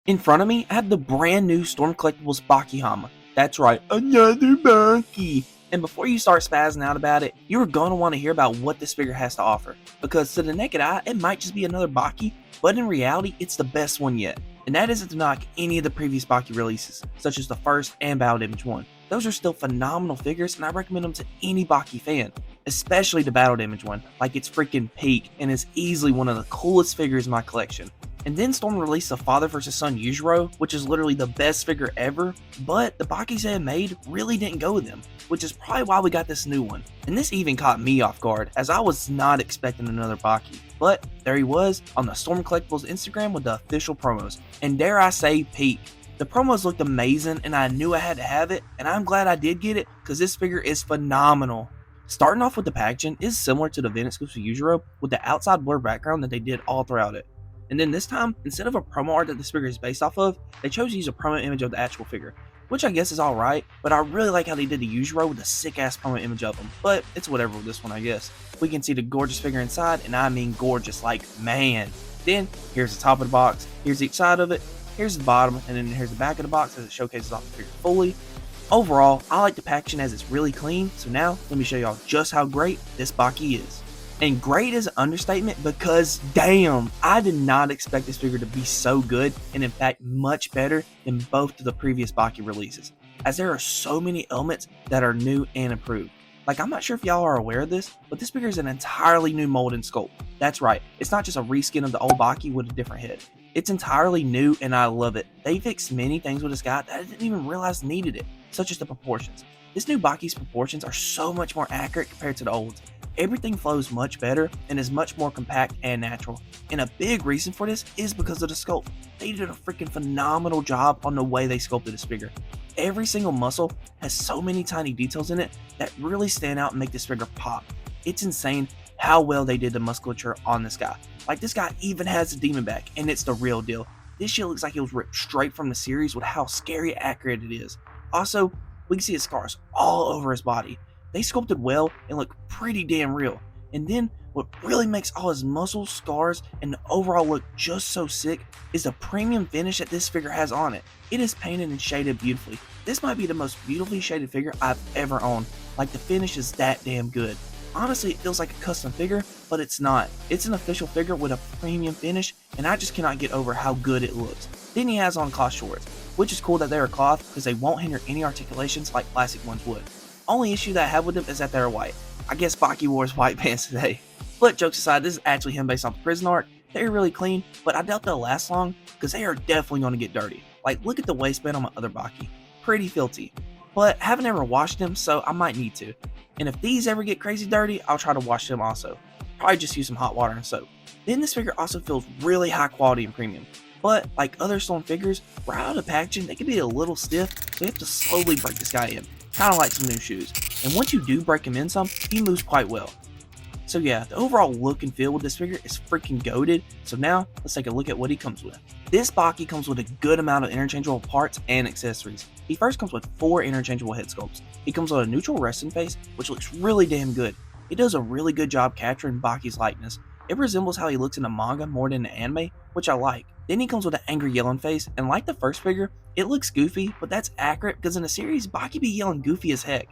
In front of me, I have the brand new Storm Collectibles Baki Hanma. That's right, another Baki. And before you start spazzing out about it, you're going to want to hear about what this figure has to offer. Because to the naked eye, it might just be another Baki, but in reality, it's the best one yet. And that isn't to knock any of the previous Baki releases, such as the first and Battle Damage one. Those are still phenomenal figures, and I recommend them to any Baki fan, especially the Battle Damage one, like it's freaking peak and is easily one of the coolest figures in my collection. And then Storm released the father vs son Yujiro, which is literally the best figure ever, but the Bakis they had made really didn't go with them, which is probably why we got this new one. And this even caught me off guard, as I was not expecting another Baki. But there he was on the Storm Collectibles Instagram with the official promos, and dare I say peak. The promos looked amazing and I knew I had to have it, and I'm glad I did get it because this figure is phenomenal. Starting off with the packaging is similar to the event exclusive Yujiro with the outside blur background that they did all throughout it. And then this time, instead of a promo art that this figure is based off of, they chose to use a promo image of the actual figure, which I guess is alright, but I really like how they did the Yujiro with a sick ass promo image of him, but it's whatever with this one I guess. We can see the gorgeous figure inside, and I mean gorgeous, like man. Then, here's the top of the box, here's each side of it, here's the bottom, and then here's the back of the box as it showcases off the figure fully. Overall, I like the packaging as it's really clean, so now let me show y'all just how great this Baki is. And great is an understatement because damn, I did not expect this figure to be so good, and in fact much better than both of the previous Baki releases, as there are so many elements that are new and improved. Like, I'm not sure if y'all are aware of this, but this figure is an entirely new mold and sculpt. That's right, it's not just a reskin of the old Baki with a different head. It's entirely new and I love it. They fixed many things with this guy that I didn't even realize needed it, such as the proportions. This new Baki's proportions are so much more accurate compared to the old. Everything flows much better and is much more compact and natural. And a big reason for this is because of the sculpt. They did a freaking phenomenal job on the way they sculpted this figure. Every single muscle has so many tiny details in it that really stand out and make this figure pop. It's insane how well they did the musculature on this guy. Like, this guy even has a demon back, and it's the real deal. This shit looks like it was ripped straight from the series with how scary accurate it is. Also, we can see his scars all over his body. They sculpted well and look pretty damn real. And then what really makes all his muscles, scars, and the overall look just so sick is the premium finish that this figure has on it. It is painted and shaded beautifully. This might be the most beautifully shaded figure I've ever owned. Like, the finish is that damn good. Honestly, it feels like a custom figure, but it's not. It's an official figure with a premium finish, and I just cannot get over how good it looks. Then he has on cloth shorts, which is cool that they are cloth because they won't hinder any articulations like plastic ones would. Only issue that I have with them is that they're white. I guess Baki wore his white pants today. But jokes aside, this is actually him based off the prison art. They're really clean, but I doubt they'll last long because they are definitely going to get dirty. Like, look at the waistband on my other Baki. Pretty filthy. But I haven't ever washed them, so I might need to. And if these ever get crazy dirty, I'll try to wash them also. Probably just use some hot water and soap. Then this figure also feels really high quality and premium. But like other Storm figures, right out of the packaging, they can be a little stiff, so you have to slowly break this guy in. Kind of like some new shoes. And once you do break him in some, he moves quite well. So yeah, the overall look and feel with this figure is freaking goated. So now, let's take a look at what he comes with. This Baki comes with a good amount of interchangeable parts and accessories. He first comes with 4 interchangeable head sculpts. He comes with a neutral resting face, which looks really damn good. He does a really good job capturing Baki's likeness. It resembles how he looks in the manga more than the anime, which I like. Then he comes with an angry yelling face, and like the first figure, it looks goofy, but that's accurate because in the series, Baki be yelling goofy as heck.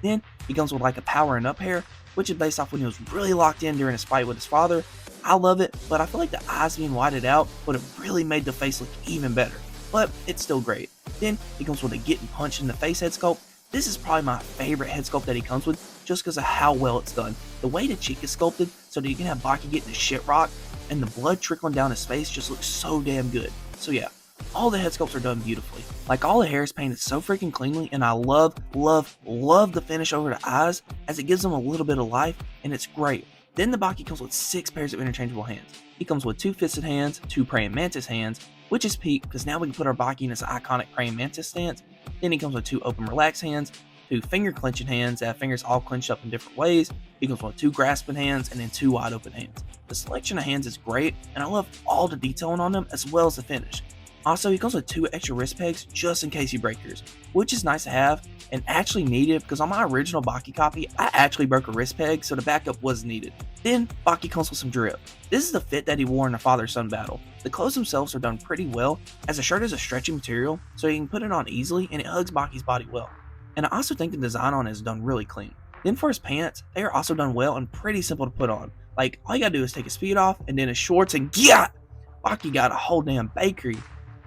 Then he comes with like a powering up hair, which is based off when he was really locked in during his fight with his father. I love it, but I feel like the eyes being whited out would have really made the face look even better, but it's still great. Then he comes with a getting punched in the face head sculpt. This is probably my favorite head sculpt that he comes with just because of how well it's done. The way the cheek is sculpted so that you can have Baki getting his shit rocked and the blood trickling down his face just looks so damn good. So yeah, all the head sculpts are done beautifully. Like, all the hair is painted so freaking cleanly, and I love the finish over the eyes as it gives them a little bit of life, and it's great. Then the Baki comes with 6 pairs of interchangeable hands. He comes with 2 fisted hands, 2 praying mantis hands, which is peak because now we can put our Baki in his iconic praying mantis stance. Then he comes with 2 open relaxed hands, 2 finger clenching hands that have fingers all clenched up in different ways. He comes with 2 grasping hands and then 2 wide open hands. The selection of hands is great, and I love all the detailing on them as well as the finish. Also, he comes with 2 extra wrist pegs just in case you break yours, which is nice to have and actually needed because on my original Baki copy, I actually broke a wrist peg, so the backup was needed. Then Baki comes with some drip. This is the fit that he wore in the father-son battle. The clothes themselves are done pretty well, as the shirt is a stretchy material, so you can put it on easily and it hugs Baki's body well. And I also think the design on it is done really clean. Then for his pants, they are also done well and pretty simple to put on. Like, all you gotta do is take his feet off and then his shorts and yeah! Baki got a whole damn bakery.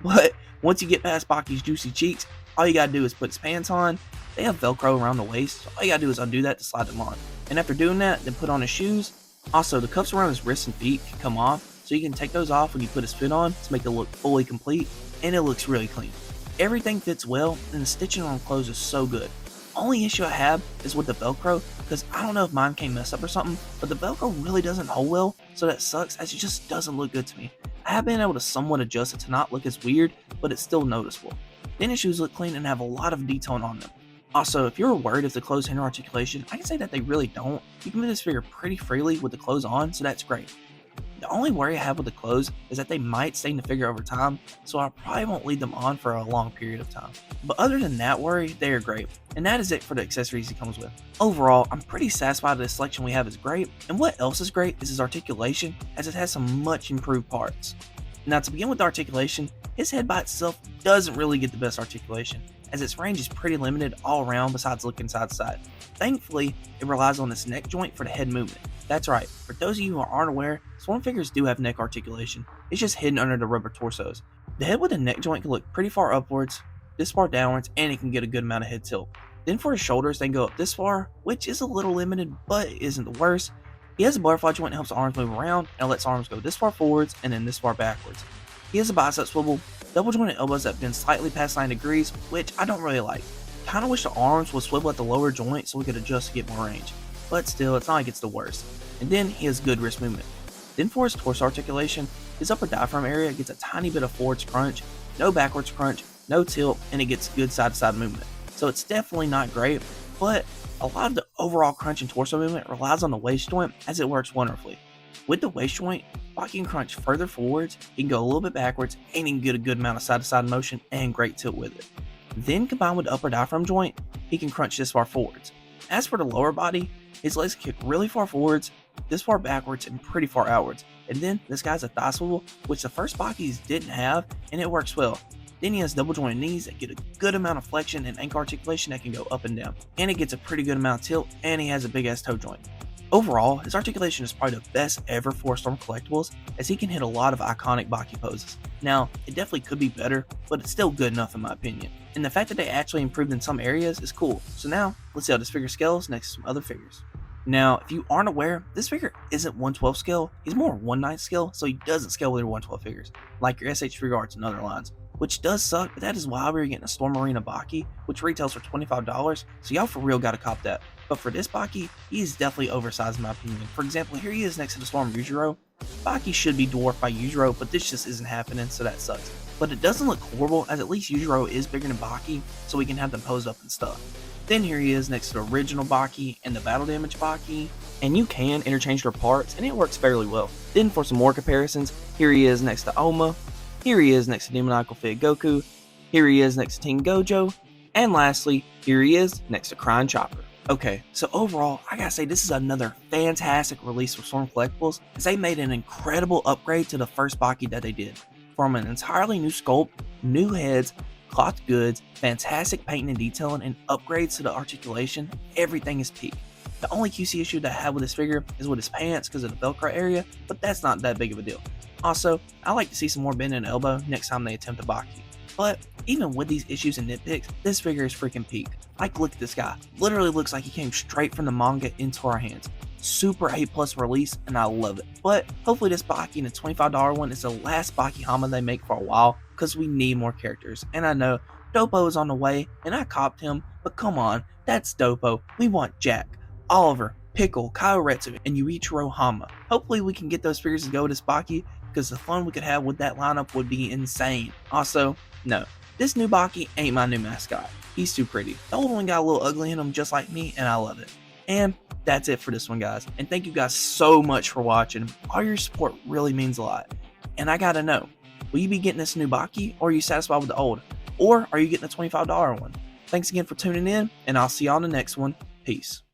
But once you get past Baki's juicy cheeks, all you gotta do is put his pants on. They have Velcro around the waist, so all you gotta do is undo that to slide them on. And after doing that, then put on his shoes. Also, the cuffs around his wrists and feet can come off, so you can take those off when you put his fit on to make it look fully complete, and it looks really clean. Everything fits well, and the stitching on clothes is so good. Only issue I have is with the Velcro, because I don't know if mine came messed up or something, but the Velcro really doesn't hold well, so that sucks as it just doesn't look good to me. I have been able to somewhat adjust it to not look as weird, but it's still noticeable. Then his shoes look clean and have a lot of detailing on them. Also, if you're worried if the clothes hinder articulation, I can say that they really don't. You can move this figure pretty freely with the clothes on, so that's great. The only worry I have with the clothes is that they might stain the figure over time, so I probably won't leave them on for a long period of time. But other than that worry, they are great. And that is it for the accessories he comes with. Overall, I'm pretty satisfied that the selection we have is great, and what else is great is his articulation, as it has some much improved parts. Now to begin with the articulation, his head by itself doesn't really get the best articulation, as its range is pretty limited all around besides looking side to side. Thankfully, it relies on this neck joint for the head movement. That's right, for those of you who aren't aware, Swarm figures do have neck articulation. It's just hidden under the rubber torsos. The head with the neck joint can look pretty far upwards, this far downwards, and it can get a good amount of head tilt. Then for his shoulders, they can go up this far, which is a little limited, but it isn't the worst. He has a butterfly joint that helps arms move around, and lets arms go this far forwards and then this far backwards. He has a bicep swivel, double jointed elbows that bend slightly past 9 degrees, which I don't really like. Kinda wish the arms would swivel at the lower joint so we could adjust to get more range. But still, it's not like it's the worst. And then he has good wrist movement. Then for his torso articulation, his upper diaphragm area gets a tiny bit of forwards crunch, no backwards crunch, no tilt, and it gets good side to side movement. So it's definitely not great, but a lot of the overall crunch and torso movement relies on the waist joint as it works wonderfully. With the waist joint, Baki can crunch further forwards, he can go a little bit backwards, and he can get a good amount of side to side motion and great tilt with it. Then combined with the upper diaphragm joint, he can crunch this far forwards. As for the lower body, his legs kick really far forwards, this far backwards, and pretty far outwards. And then this guy's a thigh swivel, which the first Bakis didn't have, and it works well. Then he has double jointed knees that get a good amount of flexion and ankle articulation that can go up and down. And it gets a pretty good amount of tilt, and he has a big ass toe joint. Overall, his articulation is probably the best ever for Storm Collectibles, as he can hit a lot of iconic Baki poses. Now, it definitely could be better, but it's still good enough in my opinion. And the fact that they actually improved in some areas is cool. So now, let's see how this figure scales next to some other figures. Now, if you aren't aware, this figure isn't 1/12 scale, he's more 1/9 scale, so he doesn't scale with your 1/12 figures, like your SH Figure Arts and other lines. Which does suck, but that is why we were getting a Storm Arena Baki, which retails for $25, so y'all for real gotta cop that. But for this Baki, he is definitely oversized in my opinion. For example, here he is next to the Storm Yujiro. Baki should be dwarfed by Yujiro, but this just isn't happening, so that sucks. But it doesn't look horrible, as at least Yujiro is bigger than Baki, so we can have them posed up and stuff. Then here he is next to the original Baki and the Battle Damage Baki, and you can interchange their parts, and it works fairly well. Then for some more comparisons, here he is next to Oma, here he is next to Demoniacal Fig Goku, here he is next to Team Gojo, and lastly, here he is next to Crying Chopper. Okay, so overall, I gotta say this is another fantastic release for Storm Collectibles, as they made an incredible upgrade to the first Baki that they did. From an entirely new sculpt, new heads, cloth goods, fantastic painting and detailing, and upgrades to the articulation, everything is peak. The only QC issue that I have with this figure is with his pants because of the Velcro area, but that's not that big of a deal. Also, I like to see some more bend in the elbow next time they attempt a Baki. But even with these issues and nitpicks, this figure is freaking peak. Like, look at this guy. Literally looks like he came straight from the manga into our hands. Super A+ release, and I love it. But hopefully this Baki and the $25 one is the last Baki Hanma they make for a while, because we need more characters. And I know Dopo is on the way, and I copped him, but come on, that's Dopo. We want Jack, Oliver, Pickle, Kyoretsu, and Yuichiro Hanma. Hopefully we can get those figures to go with this Baki, because the fun we could have with that lineup would be insane. Also, no, this new Baki ain't my new mascot. He's too pretty. The old one got a little ugly in him just like me, and I love it. And that's it for this one, guys. And thank you guys so much for watching. All your support really means a lot. And I gotta know, will you be getting this new Baki, or are you satisfied with the old? Or are you getting the $25 one? Thanks again for tuning in, and I'll see you on the next one. Peace.